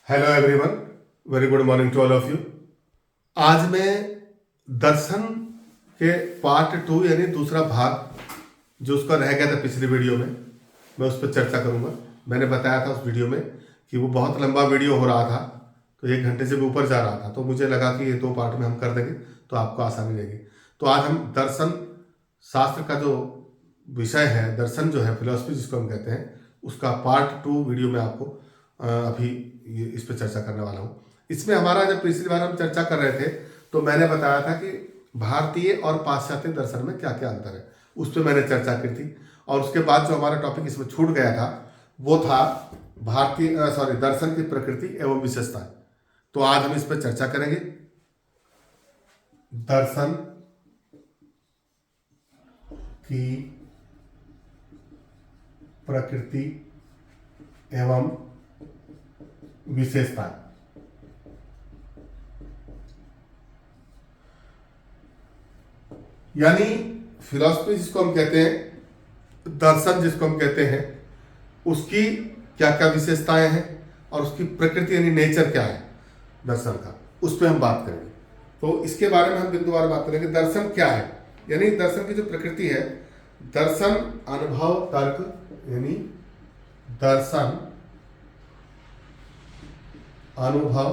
Hello everyone, very good morning to all of you. आज मैं दर्शन के पार्ट 2 यानी दूसरा भाग जो उसका रह गया था पिछली वीडियो में, मैं उस पर चर्चा करूंगा। मैंने बताया था उस वीडियो में कि वो बहुत लंबा वीडियो हो रहा था, तो 1 घंटे से भी ऊपर जा रहा था, तो मुझे लगा कि ये 2 पार्ट में हम कर देंगे तो आपको आसानी रहेगी। तो आज हम दर्शन शास्त्र का जो विषय है, दर्शन जो है, फिलोसफी जिसको हम कहते हैं, उसका पार्ट 2 वीडियो में आपको अभी इस पर चर्चा करने वाला हूँ। इसमें हमारा जब पिछली बार हम चर्चा कर रहे थे तो मैंने बताया था कि भारतीय और पाश्चात्य दर्शन में क्या क्या अंतर है, उस पर मैंने चर्चा की थी। और उसके बाद जो हमारा टॉपिक इसमें छूट गया था वो था दर्शन की प्रकृति एवं विशेषताएं। तो आज हम इस पर चर्चा करेंगे। दर्शन की प्रकृति एवं विशेषता। यानी फिलॉसफी जिसको हम कहते हैं, दर्शन जिसको हम कहते हैं, उसकी क्या क्या विशेषताएं हैं और उसकी प्रकृति यानी नेचर क्या है दर्शन का, उस पर हम बात करेंगे। तो इसके बारे में हम बिंदुवार बात करेंगे। दर्शन क्या है, यानी दर्शन की जो प्रकृति है, दर्शन अनुभव तर्क, यानी दर्शन अनुभव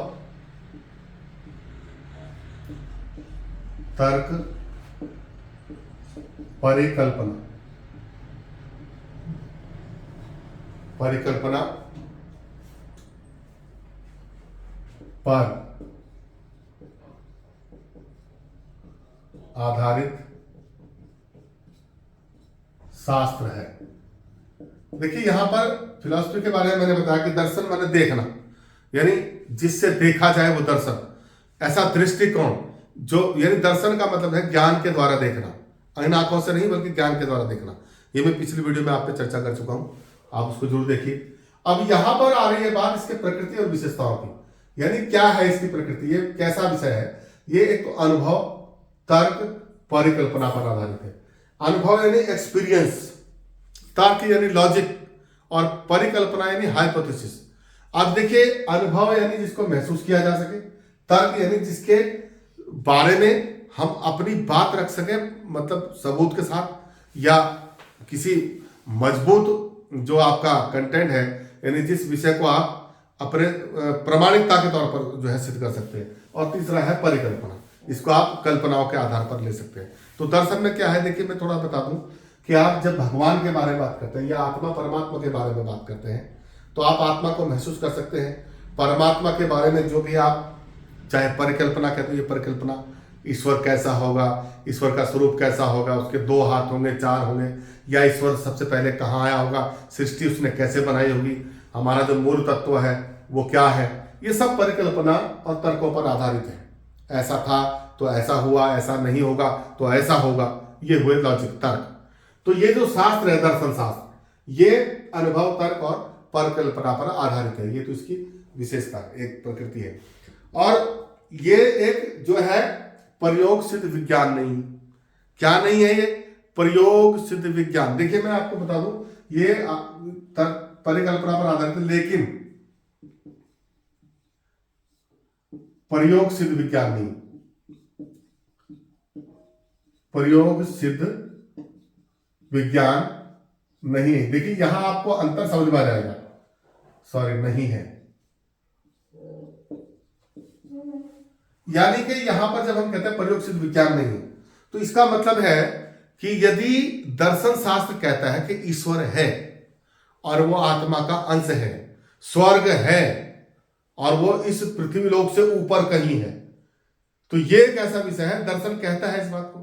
तर्क परिकल्पना पर आधारित शास्त्र है। देखिए यहां पर फिलॉसफी के बारे में मैंने बताया कि दर्शन माने देखना, यानी जिससे देखा जाए वो दर्शन, ऐसा दृष्टिकोण जो, यानी दर्शन का मतलब है ज्ञान के द्वारा देखना, इन आंखों से नहीं बल्कि ज्ञान के द्वारा देखना। ये मैं पिछली वीडियो में आप पे चर्चा कर चुका हूं, आप उसको जरूर देखिए। अब यहां पर आ रही है बात इसके प्रकृति और विशेषताओं की, यानी क्या है इसकी प्रकृति, ये कैसा विषय है। ये एक तो अनुभव तर्क परिकल्पना पर आधारित है। अनुभव यानी एक्सपीरियंस, तर्क यानी लॉजिक, और परिकल्पना यानी हाइपोथेसिस। अब देखिए, अनुभव यानी जिसको महसूस किया जा सके, तर्क यानी जिसके बारे में हम अपनी बात रख सके, मतलब सबूत के साथ, या किसी मजबूत जो आपका कंटेंट है, यानी जिस विषय को आप अपने प्रमाणिकता के तौर पर जो है सिद्ध कर सकते हैं। और तीसरा है परिकल्पना, इसको आप कल्पनाओं के आधार पर ले सकते हैं। तो दर्शन में क्या है, देखिए मैं थोड़ा बता दूं कि आप जब भगवान के बारे में बात करते हैं या आत्मा परमात्मा के बारे में बात करते हैं तो आप आत्मा को महसूस कर सकते हैं। परमात्मा के बारे में जो भी आप चाहे परिकल्पना कहते हैं, ये परिकल्पना, ईश्वर कैसा होगा, ईश्वर का स्वरूप कैसा होगा, उसके 2 हाथ होंगे 4 होंगे, या ईश्वर सबसे पहले कहाँ आया होगा, सृष्टि उसने कैसे बनाई होगी, हमारा जो मूल तत्व है वो क्या है, ये सब परिकल्पना और तर्कों पर आधारित है। ऐसा था तो ऐसा हुआ, ऐसा नहीं होगा तो ऐसा होगा, ये हुए लॉजिक तर्क। तो ये जो शास्त्र है दर्शन शास्त्र, ये अनुभव तर्क और परिकल्पना पर आधारित है। ये तो इसकी विशेषता, एक प्रकृति है। और ये एक जो है प्रयोग सिद्ध विज्ञान नहीं, क्या नहीं है, ये प्रयोग सिद्ध विज्ञान। देखिए मैं आपको बता दूं, ये परिकल्पना पर आधारित है, लेकिन प्रयोग सिद्ध विज्ञान नहीं, प्रयोग सिद्ध विज्ञान नहीं है। देखिए यहां आपको अंतर समझ में आ जाएगा, नहीं है, यानी कि यहां पर जब हम कहते हैं प्रयोग सिद्ध विज्ञान नहीं, तो इसका मतलब है कि यदि दर्शन शास्त्र कहता है कि ईश्वर है और वो आत्मा का अंश है, स्वर्ग है और वो इस पृथ्वी लोक से ऊपर कहीं है, तो ये एक ऐसा विषय है। दर्शन कहता है इस बात को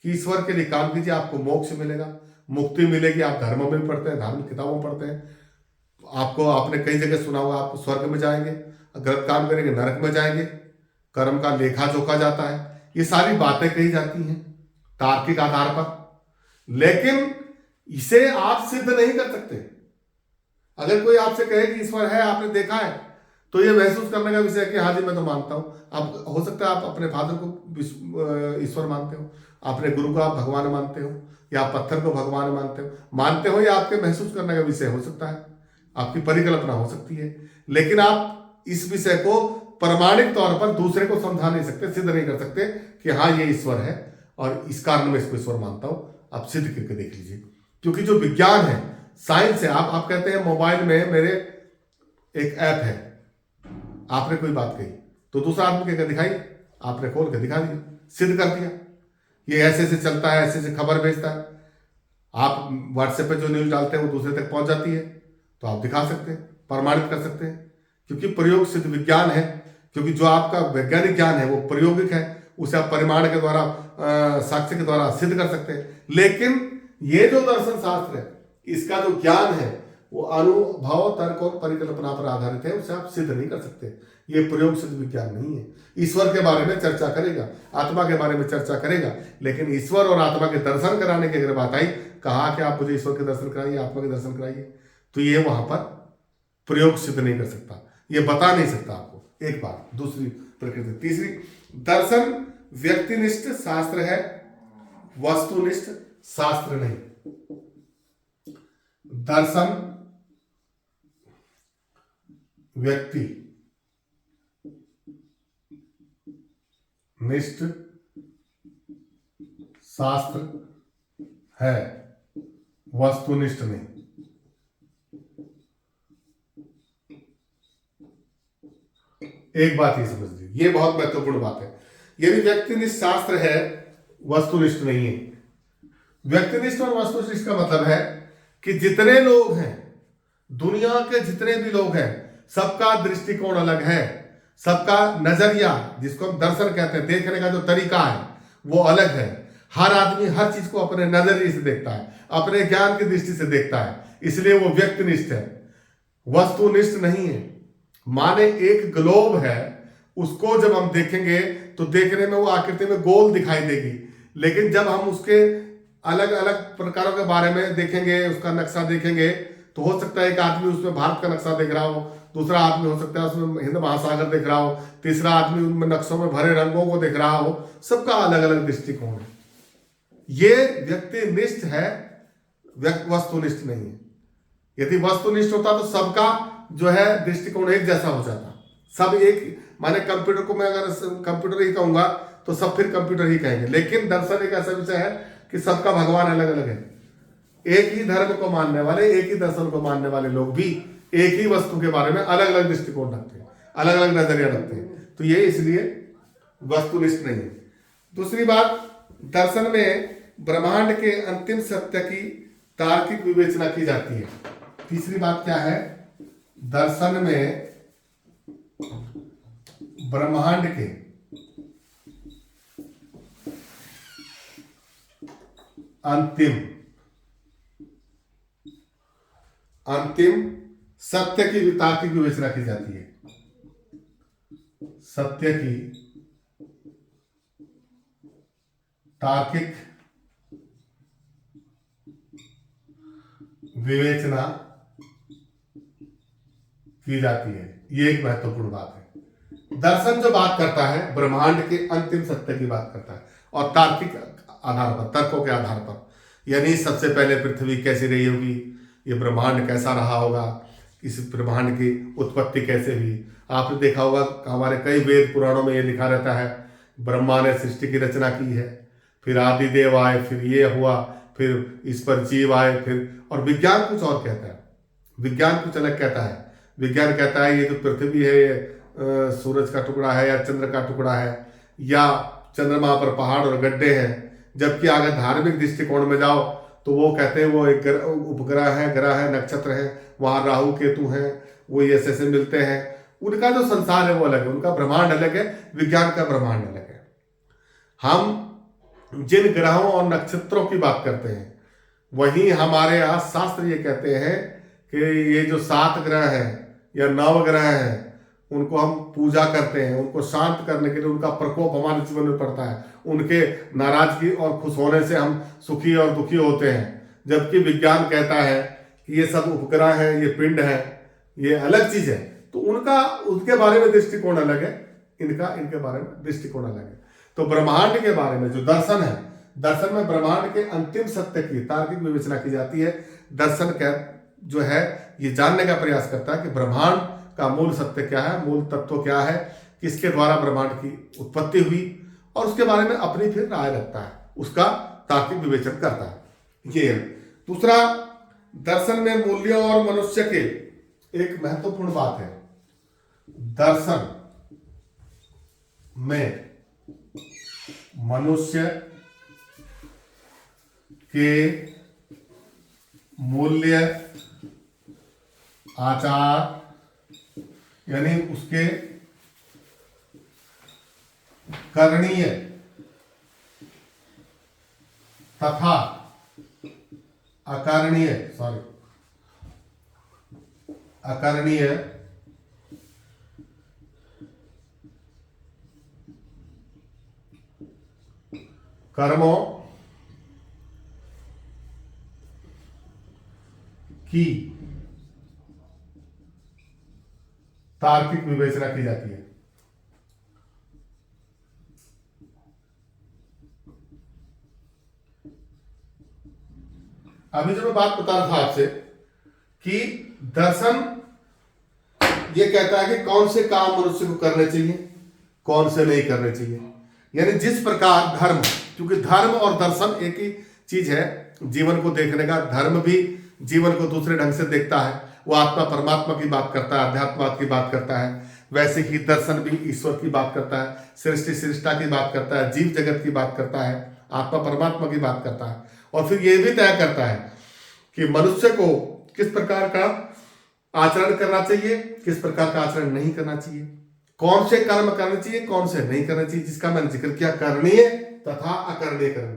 कि ईश्वर के लिए काम कीजिए, आपको मोक्ष मिलेगा, मुक्ति मिलेगी। आप धर्मों में पढ़ते हैं, धार्मिक किताबों में पढ़ते हैं, आपको, आपने कई जगह सुना होगा, आप स्वर्ग में जाएंगे, गलत काम करेंगे नरक में जाएंगे, कर्म का लेखा जोखा जाता है, ये सारी बातें कही जाती हैं तार्किक आधार पर, लेकिन इसे आप सिद्ध नहीं कर सकते। अगर कोई आपसे कहे कि ईश्वर है, आपने देखा है, तो ये महसूस करने का विषय है कि हाँ जी मैं तो मानता हूं। अब हो सकता है आप अपने फादर को ईश्वर मानते हो, अपने गुरु को आप भगवान मानते हो, या पत्थर को भगवान मानते हो, या आपके महसूस करने का विषय हो सकता है, आपकी परिकल्पना हो सकती है। लेकिन आप इस विषय को प्रमाणिक तौर पर दूसरे को समझा नहीं सकते, सिद्ध नहीं कर सकते कि हाँ ये ईश्वर है और इस कारण मैं इसको ईश्वर मानता हूं। आप सिद्ध करके देख लीजिए, क्योंकि जो विज्ञान है, साइंस है, आप कहते हैं मोबाइल में मेरे एक ऐप है, आपने कोई बात कही तो दूसरा आदमी कहकर दिखाई, आपने खोल के दिखा दिया, सिद्ध कर दिया, ये ऐसे ऐसे चलता है, ऐसे ऐसे खबर भेजता है। आप व्हाट्सएप पे जो न्यूज डालते हैं वो दूसरे तक पहुंच जाती है, तो आप दिखा सकते हैं, प्रमाणित कर सकते हैं, क्योंकि प्रयोग सिद्ध विज्ञान है। क्योंकि जो आपका वैज्ञानिक ज्ञान है वो प्रायोगिक है, उसे आप परिमाण के द्वारा, साक्ष्य के द्वारा सिद्ध कर सकते हैं। लेकिन ये जो दर्शन शास्त्र है, इसका जो ज्ञान है वो अनुभव, तर्क और परिकल्पना पर आधारित है, उसे आप सिद्ध नहीं कर सकते। ये प्रयोग सिद्ध विज्ञान नहीं है। ईश्वर के बारे में चर्चा करेगा, आत्मा के बारे में चर्चा करेगा, लेकिन ईश्वर और आत्मा के दर्शन कराने की अगर बात आई, कहा कि आप मुझे ईश्वर के दर्शन कराइए, आत्मा के दर्शन कराइए, तो ये वहां पर प्रयोग सिद्ध नहीं कर सकता, ये बता नहीं सकता आपको। एक बात। दूसरी प्रकृति। तीसरी, दर्शन व्यक्तिनिष्ठ शास्त्र है, वस्तुनिष्ठ शास्त्र नहीं। दर्शन व्यक्ति निष्ठ शास्त्र है, वस्तुनिष्ठ नहीं। एक बात ये समझ लीजिए, ये बहुत महत्वपूर्ण बात है। यदि व्यक्तिनिष्ठ शास्त्र है, वस्तुनिष्ठ नहीं है। व्यक्तिनिष्ठ और वस्तुनिष्ठ का मतलब है कि जितने लोग हैं, दुनिया के जितने भी लोग हैं, सबका दृष्टिकोण अलग है, सबका नजरिया, जिसको हम दर्शन कहते हैं, देखने का जो तरीका है वो अलग है। हर आदमी हर चीज को अपने नजरिए से देखता है, अपने ज्ञान की दृष्टि से देखता है, इसलिए वो व्यक्तिनिष्ठ है, वस्तुनिष्ठ नहीं है। माने एक ग्लोब है, उसको जब हम देखेंगे तो देखने में वो आकृति में गोल दिखाई देगी, लेकिन जब हम उसके अलग अलग प्रकारों के बारे में देखेंगे, उसका नक्शा देखेंगे, तो हो सकता है एक आदमी उसमें भारत का नक्शा देख रहा हो, दूसरा आदमी हो सकता है उसमें हिंद महासागर देख रहा हो, तीसरा आदमी उनमें नक्शों में भरे रंगों को देख रहा हो। सबका अलग अलग दृष्टिकोण है। ये व्यक्तिनिष्ठ है, वस्तुनिष्ठ नहीं है। यदि वस्तुनिष्ठ होता तो सबका जो है दृष्टिकोण एक जैसा हो जाता, सब एक। माने कंप्यूटर को मैं अगर कंप्यूटर ही कहूंगा तो सब फिर कंप्यूटर ही कहेंगे, लेकिन दर्शन एक ऐसा विषय है कि सबका भगवान अलग अलग है। एक ही धर्म को मानने वाले, एक ही दर्शन को मानने वाले लोग भी एक ही वस्तु के बारे में अलग अलग दृष्टिकोण रखते हैं, अलग अलग नजरिया रखते हैं, तो ये इसलिए वस्तुनिष्ठ नहीं है। दूसरी बात, दर्शन में ब्रह्मांड के अंतिम सत्य की तार्किक विवेचना की जाती है। तीसरी बात क्या है, दर्शन में ब्रह्मांड के अंतिम सत्य की तार्किक विवेचना की जाती है। सत्य की तार्किक विवेचना की जाती है, ये एक महत्वपूर्ण बात है। दर्शन जो बात करता है, ब्रह्मांड के अंतिम सत्य की बात करता है, और तार्किक आधार पर, तर्कों के आधार पर, यानी सबसे पहले पृथ्वी कैसी रही होगी, ये ब्रह्मांड कैसा रहा होगा, इस ब्रह्मांड की उत्पत्ति कैसे हुई। आपने देखा होगा हमारे कई वेद पुराणों में ये लिखा रहता है, ब्रह्मा ने सृष्टि की रचना की है, फिर आदिदेव आए, फिर ये हुआ, फिर इस पर जीव आए, फिर। और विज्ञान कुछ और कहता है, विज्ञान कुछ अलग कहता है। विज्ञान कहता है ये जो पृथ्वी है ये सूरज का टुकड़ा है या चंद्र का टुकड़ा है, या चंद्रमा पर पहाड़ और गड्ढे हैं। जबकि अगर धार्मिक दृष्टिकोण में जाओ तो वो कहते हैं वो एक उपग्रह है, ग्रह है, नक्षत्र है, वहां राहु केतु हैं, वो ये ऐसे मिलते हैं। उनका जो संसार है वो अलग है, उनका ब्रह्मांड अलग है, विज्ञान का ब्रह्मांड अलग है। हम जिन ग्रहों और नक्षत्रों की बात करते हैं, वहीं हमारे यहाँ शास्त्र ये कहते हैं कि ये जो 7 ग्रह हैं या 9 ग्रह हैं, उनको हम पूजा करते हैं, उनको शांत करने के लिए उनका प्रकोप हमारे जीवन में पड़ता है, उनके नाराजगी और खुश होने से हम सुखी और दुखी होते हैं। जबकि विज्ञान कहता है कि ये सब उपग्रह है, ये पिंड है, ये अलग चीज है, तो उनके बारे में दृष्टिकोण अलग है, इनके बारे में दृष्टिकोण अलग है। तो ब्रह्मांड के बारे में जो दर्शन है, दर्शन में ब्रह्मांड के अंतिम सत्य की तार्किक विवेचना की जाती है। दर्शन जो है ये जानने का प्रयास करता है कि ब्रह्मांड का मूल सत्य क्या है, मूल तत्व क्या है, किसके द्वारा ब्रह्मांड की उत्पत्ति हुई, और उसके बारे में अपनी फिर राय रखता है, उसका तार्किक विवेचन करता है। ये है। दूसरा, दर्शन में मूल्यों और मनुष्य के, एक महत्वपूर्ण बात है, दर्शन में मनुष्य के मूल्य, आचार, यानी उसके करणीय तथा अकरणीय कर्मों की तार्किक विवेचना की जाती है। अभी जो मैं बात बता रहा था आपसे कि दर्शन ये कहता है कि कौन से काम मनुष्य को करने चाहिए, कौन से नहीं करने चाहिए। यानी जिस प्रकार धर्म, क्योंकि धर्म और दर्शन एक ही चीज है, जीवन को देखने का। धर्म भी जीवन को दूसरे ढंग से देखता है, वो आत्मा परमात्मा की बात करता है, अध्यात्मवाद की बात करता है। वैसे ही दर्शन भी ईश्वर की बात करता है, सृष्टि सृष्टा की बात करता है, जीव जगत की बात करता है, आत्मा परमात्मा की बात करता है। और फिर ये भी तय करता है कि मनुष्य को किस प्रकार का आचरण करना चाहिए, किस प्रकार का आचरण नहीं करना चाहिए, कौन से कर्म करने चाहिए, कौन से नहीं करने चाहिए, जिसका मैंने जिक्र किया, करणीय तथा अकरणीय कर्म।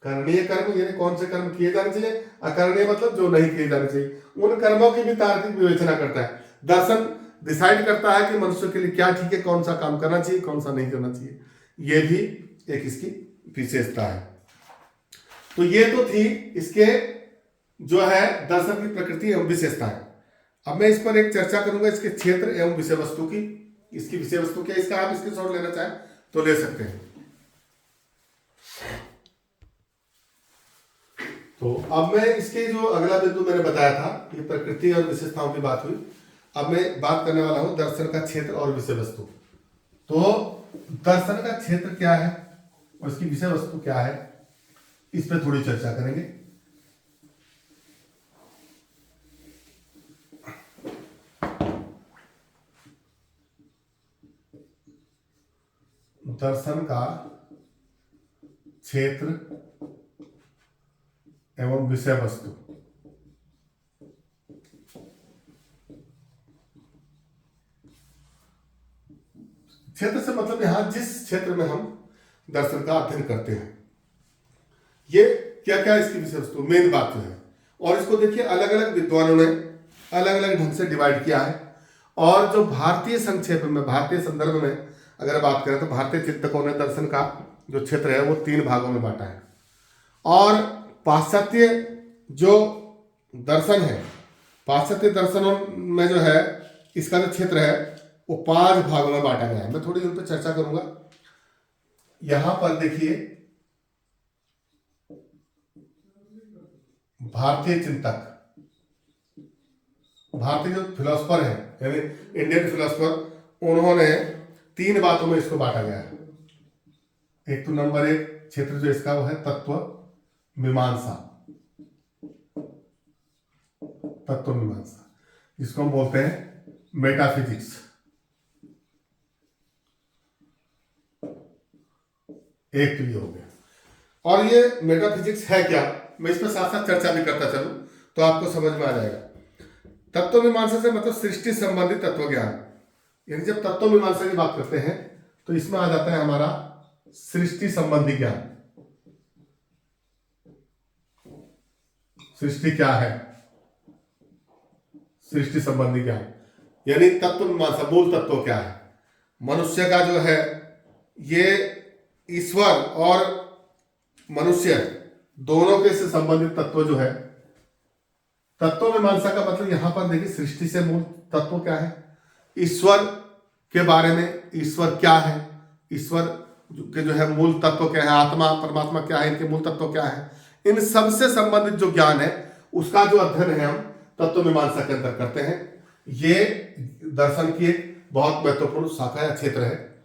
करणीय कर्म यानी कौन से कर्म किए जाने चाहिए, अकरणीय मतलब जो नहीं किए जाने चाहिए। उन कर्मों की भी तार्किक विवेचना करता है। दर्शन डिसाइड करता है कि मनुष्य के लिए क्या ठीक है, कौन सा काम करना चाहिए, कौन सा नहीं करना चाहिए। ये भी एक इसकी विशेषता है। तो ये तो थी इसके जो है दर्शन की प्रकृति एवं विशेषता है। अब मैं इस पर एक चर्चा करूंगा, इसके क्षेत्र एवं विषय वस्तु की। इसकी विषय वस्तु क्या, इसका आप स्क्रीनशॉट लेना चाहें तो ले सकते हैं। तो अब मैं इसके जो अगला बिंदु मैंने बताया था, ये प्रकृति और विशेषताओं की बात हुई। अब मैं बात करने वाला हूं दर्शन का क्षेत्र और विषय वस्तु। तो दर्शन का क्षेत्र क्या है और इसकी विषय वस्तु क्या है, इस पर थोड़ी चर्चा करेंगे। दर्शन का क्षेत्र एवं विषय वस्तु। क्षेत्र से मतलब यहां जिस क्षेत्र में हम दर्शन का अध्ययन करते हैं, ये क्या क्या इसकी विषय वस्तु, मेन बात जो है। और इसको देखिए अलग अलग विद्वानों ने अलग अलग ढंग से डिवाइड किया है। और जो भारतीय संक्षेप में, भारतीय संदर्भ में अगर बात करें तो भारतीय चिंतकों ने दर्शन का जो क्षेत्र है वो 3 भागों में बांटा है। और पाश्चात्य जो दर्शन है, पाश्चात्य दर्शनों में जो है इसका जो क्षेत्र है वो 5 भागों में बांटा गया है। मैं थोड़ी उन पर चर्चा करूंगा। यहां पर देखिए भारतीय चिंतक, भारतीय जो फिलोसफर है यानी इंडियन फिलोसफर, उन्होंने 3 बातों में इसको बांटा गया है। एक तो नंबर 1 क्षेत्र जो इसका वो है तत्व मीमांसा, तत्व मीमांसा, जिसको हम बोलते हैं मेटाफिजिक्स। एक तो ये हो गया। और ये मेटाफिजिक्स है क्या, मैं इस पर साथ साथ चर्चा भी करता चलूं तो आपको समझ में आ जाएगा। तत्व मीमांसा से मतलब सृष्टि संबंधी तत्व ज्ञान। यानी जब तत्व मीमांसा की बात करते हैं तो इसमें आ जाता है हमारा सृष्टि संबंधी ज्ञान। सृष्टि क्या है, सृष्टि संबंधी ज्ञान यानी तत्व मीमांसा, मूल तत्व क्या है। मनुष्य का जो है ये ईश्वर और मनुष्य दोनों के से संबंधित तत्व जो है। तत्व मीमांसा का मतलब यहां पर देखिए सृष्टि से मूल तत्व क्या है, ईश्वर के बारे में, ईश्वर क्या है, ईश्वर के जो है मूल तत्व क्या है, आत्मा परमात्मा क्या है, इनके मूल तत्व क्या है, इन सब से संबंधित जो ज्ञान है उसका जो अध्ययन है हम तत्व मीमांसा के अंदर करते हैं। ये दर्शन की एक बहुत महत्वपूर्ण शाखा या क्षेत्र है,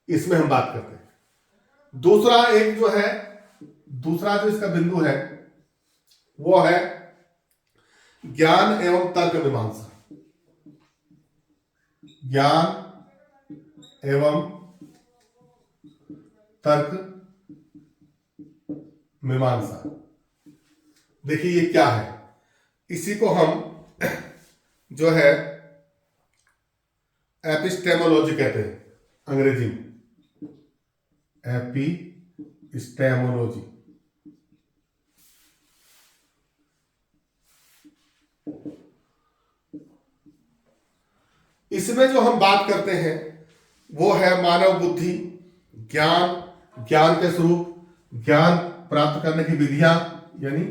इसमें हम बात करते हैं। दूसरा जो इसका बिंदु है वो है ज्ञान एवं तर्क मीमांसा। ज्ञान एवं तर्क मीमांसा। देखिए ये क्या है, इसी को हम जो है एपिस्टेमोलॉजी कहते हैं अंग्रेजी में, एपिस्टेमोलॉजी। इसमें जो हम बात करते हैं वो है मानव बुद्धि, ज्ञान, ज्ञान के स्वरूप, ज्ञान प्राप्त करने की विधियां, यानी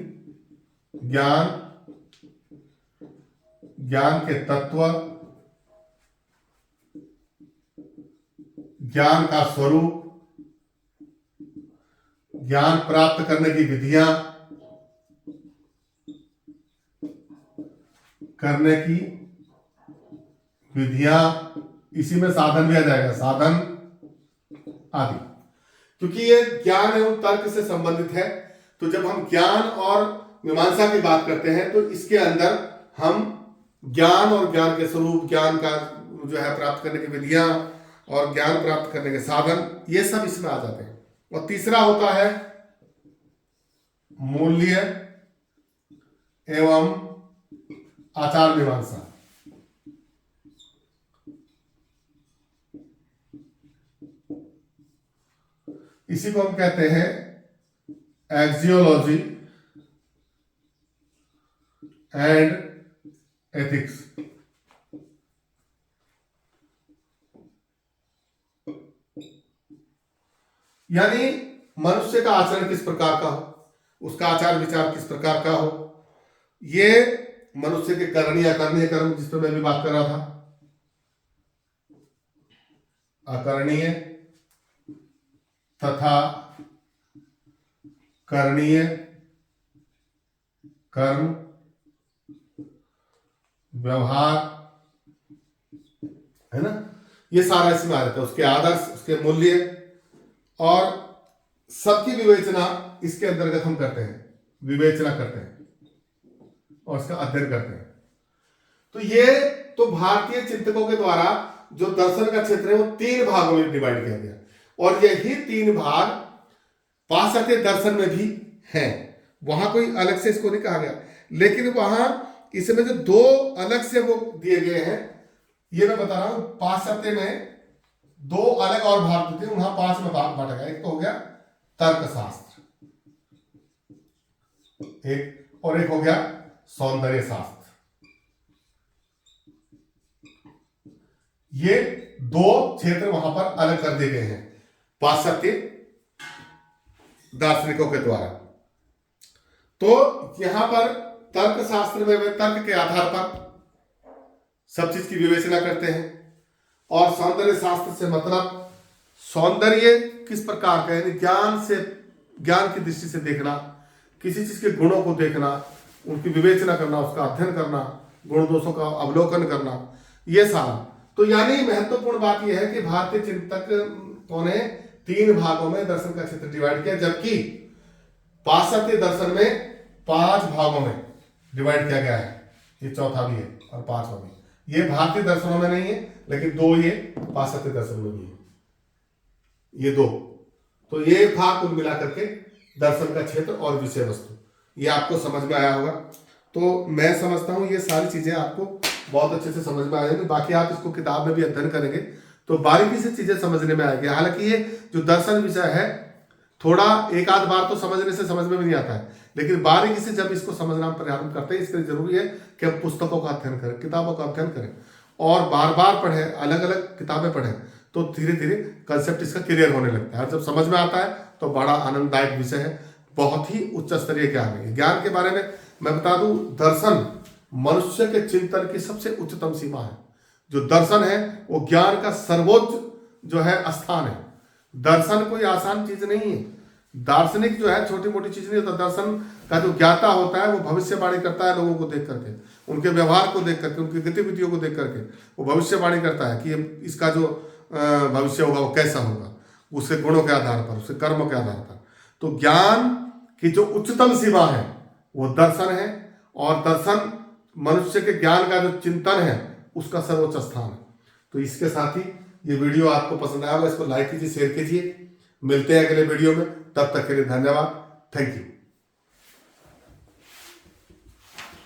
ज्ञान के तत्व, ज्ञान का स्वरूप, ज्ञान प्राप्त करने की विधियां, इसी में साधन भी आ जाएगा, साधन आदि। क्योंकि ये ज्ञान एवं तर्क से संबंधित है, तो जब हम ज्ञान और मीमांसा की बात करते हैं तो इसके अंदर हम ज्ञान और ज्ञान के स्वरूप, ज्ञान का जो है प्राप्त करने की विधियां और ज्ञान प्राप्त करने के साधन, ये सब इसमें आ जाते हैं। और तीसरा होता है मूल्य एवं आचार मीमांसा। इसी को हम कहते हैं एक्सियोलॉजी एंड एथिक्स। यानी मनुष्य का आचरण किस प्रकार का हो, उसका आचार विचार किस प्रकार का हो, ये मनुष्य के करणीय अकरणीय कर्म, जिस पर मैं भी बात कर रहा था, अकरणीय तथा करणीय कर्म, व्यवहार, है ना, ये सारा इसमें आ जाता है। उसके आदर्श, उसके मूल्य और सबकी विवेचना इसके अंतर्गत हम करते हैं, विवेचना करते हैं और उसका अध्ययन करते हैं। तो ये तो भारतीय चिंतकों के द्वारा जो दर्शन का क्षेत्र है वो 3 भागों में डिवाइड किया गया, और यही 3 भाग पाश्चात्य दर्शन में भी हैं। वहां कोई अलग से इसको नहीं कहा गया, लेकिन वहां इसमें जो 2 अलग से वो दिए गए हैं, ये मैं बता रहा हूं। पाश्चात्य में 2 अलग और भाग होते हैं, वहां 5 में भाग बांटा गया। एक तो हो गया तर्कशास्त्र, और एक हो गया सौंदर्य शास्त्र। ये 2 क्षेत्र वहां पर अलग कर दिए गए हैं पाश्चात्य दार्शनिकों के द्वारा। तो यहां पर तर्क शास्त्र में वे तर्क के आधार पर सब चीज की विवेचना करते हैं, और सौंदर्य शास्त्र से मतलब सौंदर्य किस प्रकार का, यानी ज्ञान की दृष्टि से देखना, किसी चीज के गुणों को देखना, उनकी विवेचना करना, उसका अध्ययन करना, गुण दोषों का अवलोकन करना, ये सारा। तो यानी महत्वपूर्ण बात यह है कि भारतीय चिंतकों ने 3 भागों में दर्शन का क्षेत्र डिवाइड किया, जबकि पाश्चात्य दर्शन में 5 भागों में डिवाइड किया गया है। ये चौथा भी है और 5वां भी। ये भारतीय दर्शनों में नहीं है, लेकिन 2 ये पाश्चात्य दर्शन में भी है, ये 2। तो ये था कुल मिलाकर के दर्शन का क्षेत्र और विषय वस्तु। ये आपको समझ में आया होगा। तो मैं समझता हूं ये सारी चीजें आपको बहुत अच्छे से समझ में आ जाएंगी। बाकी आप इसको किताब में भी अध्ययन करेंगे तो बारीकी से चीजें समझने में आएगी। हालांकि ये जो दर्शन विषय है, थोड़ा एक आध बार तो समझने से समझ में भी नहीं आता है, लेकिन बारीकी से जब इसको समझना प्रारंभ करते हैं, इसके लिए जरूरी है कि हम पुस्तकों का अध्ययन करें, किताबों का अध्ययन करें और बार बार पढ़ें, अलग अलग किताबें पढ़ें, तो धीरे धीरे कंसेप्ट इसका क्लियर होने लगता है। और जब समझ में आता है तो बड़ा आनंददायक विषय है, बहुत ही उच्च स्तरीय ज्ञान है। ज्ञान के बारे में मैं बता दूं, दर्शन मनुष्य के चिंतन की सबसे उच्चतम सीमा है। जो दर्शन है वो ज्ञान का सर्वोच्च जो है स्थान है। दर्शन कोई आसान चीज नहीं है। दार्शनिक जो है छोटी मोटी चीज नहीं होता। दर्शन का जो ज्ञाता होता है वो भविष्यवाणी करता है लोगों को देख करके, उनके व्यवहार को देख करके, उनकी गतिविधियों को देख करके वो भविष्यवाणी करता है कि इसका जो भविष्य होगा वो कैसा होगा, उसके गुणों के आधार पर, उसके कर्मों के आधार पर। तो ज्ञान की जो उच्चतम सीमा है वो दर्शन है, और दर्शन मनुष्य के ज्ञान का जो चिंतन है उसका सर्वोच्च स्थान है। तो इसके साथ ही ये वीडियो आपको पसंद आया होगा, इसको लाइक कीजिए, शेयर कीजिए। मिलते हैं अगले वीडियो में, तब तक के लिए धन्यवाद। Thank you.